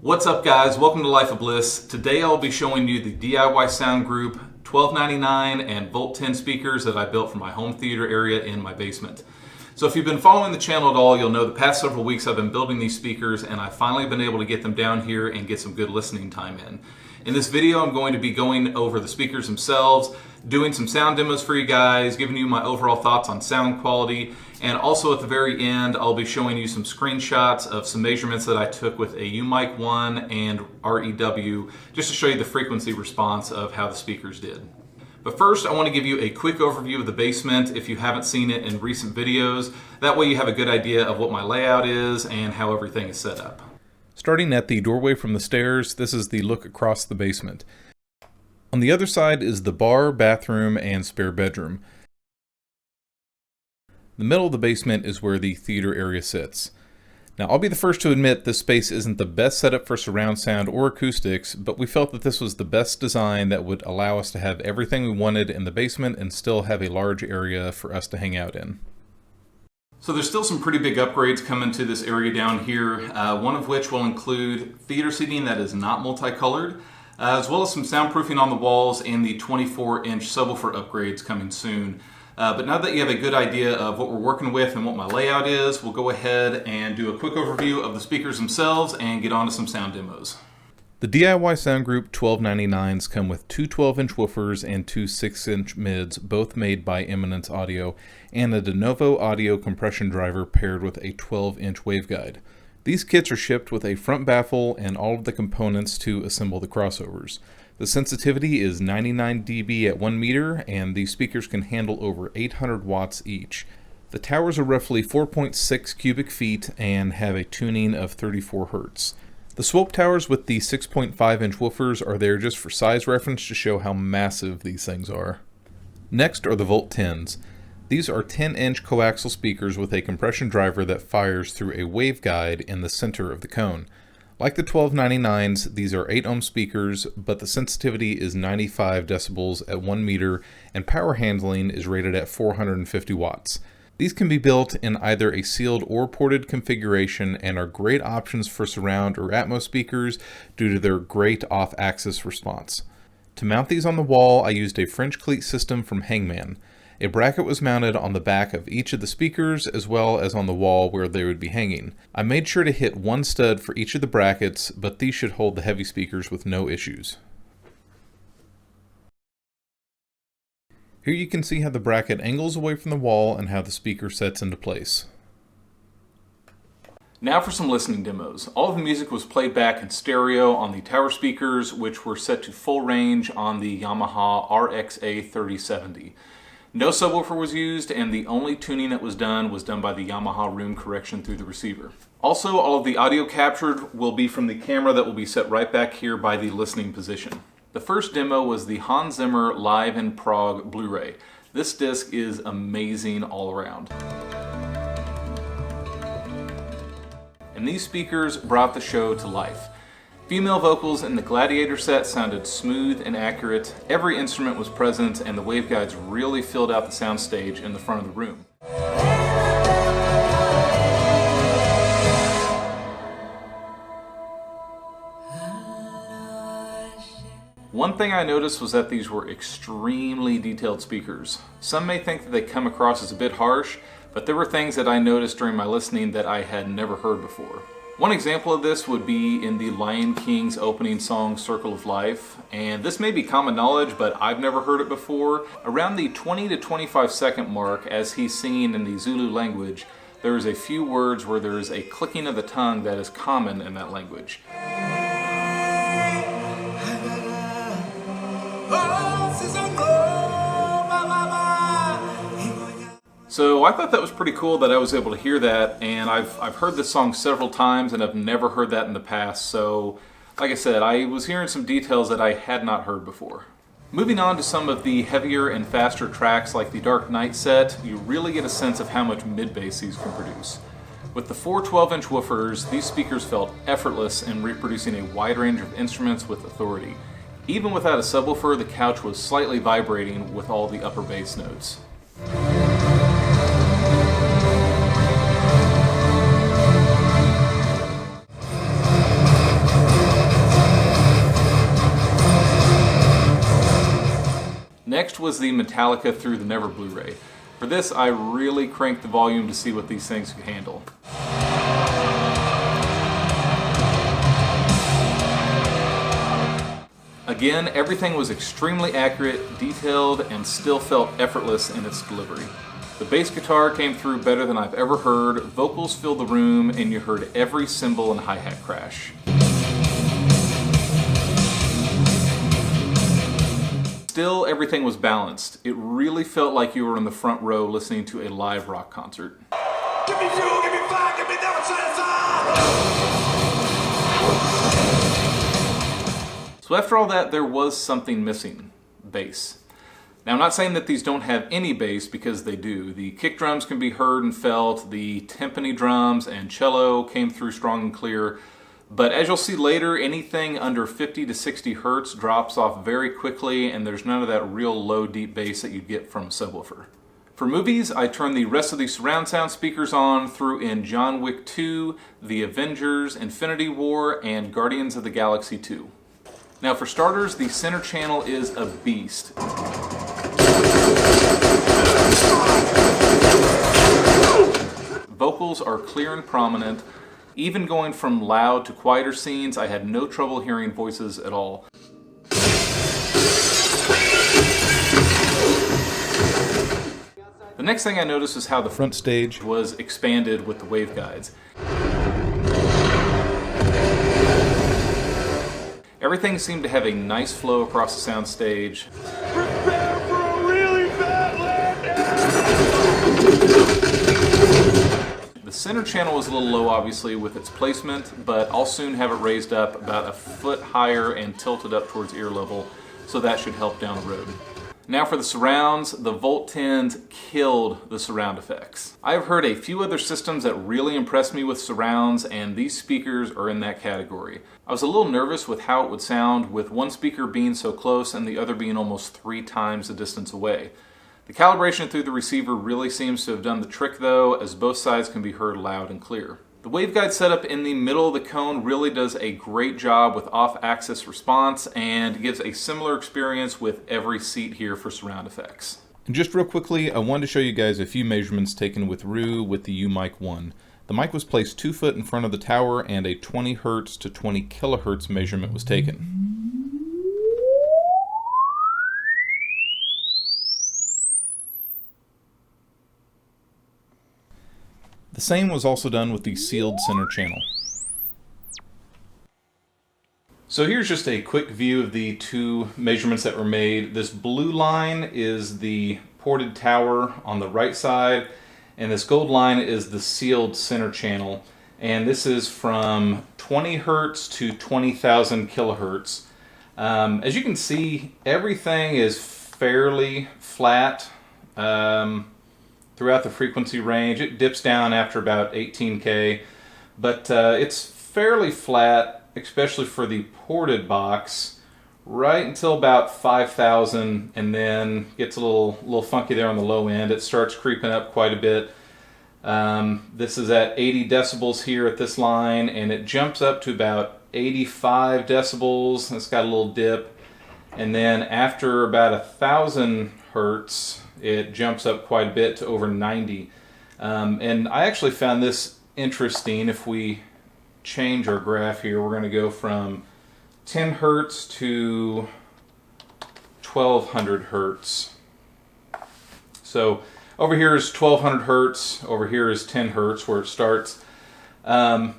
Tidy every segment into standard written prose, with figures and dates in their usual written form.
What's up guys, welcome to Life of Bliss. Today I'll be showing you the DIY Sound Group 1299 and Volt 10 speakers that I built for my home theater area in my basement. So if you've been following the channel at all, you'll know the past several weeks I've been building these speakers and I've finally been able to get them down here and get some good listening time in. In this video I'm going to be going over the speakers themselves, doing some sound demos for you guys, giving you my overall thoughts on sound quality, and also at the very end I'll be showing you some screenshots of some measurements that I took with a UMic 1 and REW just to show you the frequency response of how the speakers did. But first I want to give you a quick overview of the basement if you haven't seen it in recent videos. That way you have a good idea of what my layout is and how everything is set up. Starting at the doorway from the stairs, this is the look across the basement. On the other side is the bar, bathroom, and spare bedroom. The middle of the basement is where the theater area sits. Now, I'll be the first to admit this space isn't the best setup for surround sound or acoustics, but we felt that this was the best design that would allow us to have everything we wanted in the basement and still have a large area for us to hang out in. So there's still some pretty big upgrades coming to this area down here, one of which will include theater seating that is not multicolored, as well as some soundproofing on the walls and the 24-inch subwoofer upgrades coming soon. But now that you have a good idea of what we're working with and what my layout is, we'll go ahead and do a quick overview of the speakers themselves and get on to some sound demos. The DIY Sound Group 1299s come with two 12-inch woofers and two 6-inch mids, both made by Eminence Audio, and a de novo audio compression driver paired with a 12-inch waveguide. These kits are shipped with a front baffle and all of the components to assemble the crossovers. The sensitivity is 99 dB at 1 meter, and these speakers can handle over 800 watts each. The towers are roughly 4.6 cubic feet and have a tuning of 34 Hz. The swope towers with the 6.5-inch woofers are there just for size reference to show how massive these things are. Next are the Volt 10s. These are 10-inch coaxial speakers with a compression driver that fires through a waveguide in the center of the cone. Like the 1299s, these are 8-ohm speakers, but the sensitivity is 95 decibels at 1 meter and power handling is rated at 450 watts. These can be built in either a sealed or ported configuration and are great options for surround or Atmos speakers due to their great off-axis response. To mount these on the wall, I used a French cleat system from Hangman. A bracket was mounted on the back of each of the speakers as well as on the wall where they would be hanging. I made sure to hit one stud for each of the brackets, but these should hold the heavy speakers with no issues. Here you can see how the bracket angles away from the wall and how the speaker sets into place. Now for some listening demos. All of the music was played back in stereo on the tower speakers, which were set to full range on the Yamaha RXA 3070. No subwoofer was used, and the only tuning that was done by the Yamaha room correction through the receiver. Also, all of the audio captured will be from the camera that will be set right back here by the listening position. The first demo was the Hans Zimmer Live in Prague Blu-ray. This disc is amazing all around. And these speakers brought the show to life. Female vocals in the Gladiator set sounded smooth and accurate, every instrument was present, and the waveguides really filled out the soundstage in the front of the room. One thing I noticed was that these were extremely detailed speakers. Some may think that they come across as a bit harsh, but there were things that I noticed during my listening that I had never heard before. One example of this would be in the Lion King's opening song, Circle of Life, and this may be common knowledge, but I've never heard it before. Around the 20 to 25 second mark, as he's singing in the Zulu language, there is a few words where there is a clicking of the tongue that is common in that language. So I thought that was pretty cool that I was able to hear that, and I've heard this song several times and I've never heard that in the past, so like I said, I was hearing some details that I had not heard before. Moving on to some of the heavier and faster tracks like the Dark Knight set, you really get a sense of how much mid-bass these can produce. With the four 12-inch woofers, these speakers felt effortless in reproducing a wide range of instruments with authority. Even without a subwoofer, the couch was slightly vibrating with all the upper bass notes. Next was the Metallica Through the Never Blu-ray. For this, I really cranked the volume to see what these things could handle. Again, everything was extremely accurate, detailed, and still felt effortless in its delivery. The bass guitar came through better than I've ever heard, vocals filled the room, and you heard every cymbal and hi-hat crash. Still, everything was balanced. It really felt like you were in the front row listening to a live rock concert. Give me fuel, give me fire, give me never satisfied. So after all that, there was something missing: bass. Now, I'm not saying that these don't have any bass, because they do. The kick drums can be heard and felt, the timpani drums and cello came through strong and clear, but as you'll see later, anything under 50 to 60 hertz drops off very quickly, and there's none of that real low, deep bass that you'd get from a subwoofer. For movies, I turned the rest of the surround sound speakers on, threw in John Wick 2, The Avengers, Infinity War, and Guardians of the Galaxy 2. Now for starters, the center channel is a beast. Vocals are clear and prominent. Even going from loud to quieter scenes, I had no trouble hearing voices at all. The next thing I noticed was how the front stage was expanded with the waveguides. Everything seemed to have a nice flow across the sound stage. Prepare for a really bad The center channel was a little low, obviously, with its placement, but I'll soon have it raised up about a foot higher and tilted up towards ear level, so that should help down the road. Now for the surrounds, the Volt 10s killed the surround effects. I've heard a few other systems that really impressed me with surrounds, and these speakers are in that category. I was a little nervous with how it would sound, with one speaker being so close and the other being almost 3 times the distance away. The calibration through the receiver really seems to have done the trick though, as both sides can be heard loud and clear. The waveguide setup in the middle of the cone really does a great job with off-axis response and gives a similar experience with every seat here for surround effects. And just real quickly, I wanted to show you guys a few measurements taken with Rue with the U-Mic 1. The mic was placed 2 foot in front of the tower, and a 20 hertz to 20 kilohertz measurement was taken. The same was also done with the sealed center channel. So here's just a quick view of the 2 measurements that were made. This blue line is the ported tower on the right side, and this gold line is the sealed center channel. And this is from 20 hertz to 20,000 kilohertz. As you can see, everything is fairly flat throughout the frequency range. It dips down after about 18K, but it's fairly flat, especially for the ported box, right until about 5,000, and then gets a little funky there on the low end. It starts creeping up quite a bit. This is at 80 decibels here at this line, and it jumps up to about 85 decibels. It's got a little dip, and then after about 1,000 hertz, it jumps up quite a bit to over 90. And I actually found this interesting. If we change our graph here, we're going to go from 10 hertz to 1200 hertz. So over here is 1200 hertz, over here is 10 hertz where it starts. The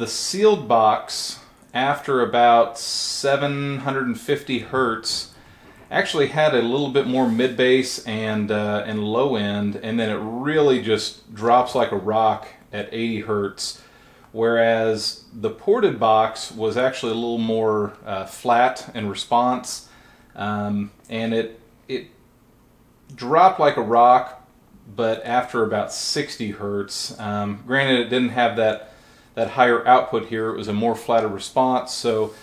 sealed box, after about 750 hertz, actually had a little bit more mid bass and low end, and then it really just drops like a rock at 80 hertz. Whereas the ported box was actually a little more flat in response, and it dropped like a rock, but after about 60 hertz. Granted, it didn't have that higher output here. It was a more flatter response, so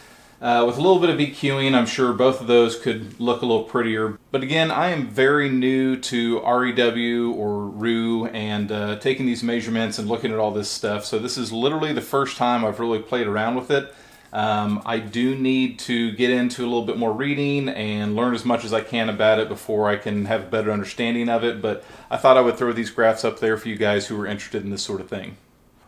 with a little bit of EQing, I'm sure both of those could look a little prettier. But again, I am very new to REW or Rue and taking these measurements and looking at all this stuff. So this is literally the first time I've really played around with it. I do need to get into a little bit more reading and learn as much as I can about it before I can have a better understanding of it, but I thought I would throw these graphs up there for you guys who are interested in this sort of thing.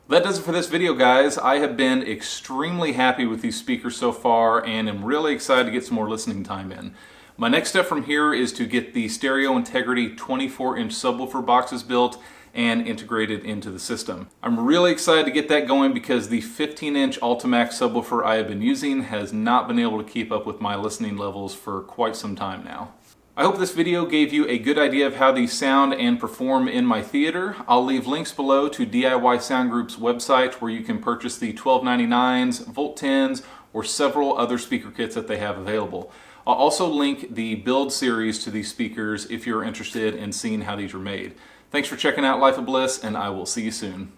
That does it for this video, guys. I have been extremely happy with these speakers so far and am really excited to get some more listening time in. My next step from here is to get the Stereo Integrity 24-inch subwoofer boxes built and integrated into the system. I'm really excited to get that going because the 15-inch Ultimax subwoofer I have been using has not been able to keep up with my listening levels for quite some time now. I hope this video gave you a good idea of how these sound and perform in my theater. I'll leave links below to DIY Sound Group's website where you can purchase the 1299s, Volt 10s, or several other speaker kits that they have available. I'll also link the build series to these speakers if you're interested in seeing how these are made. Thanks for checking out Life of Bliss, and I will see you soon.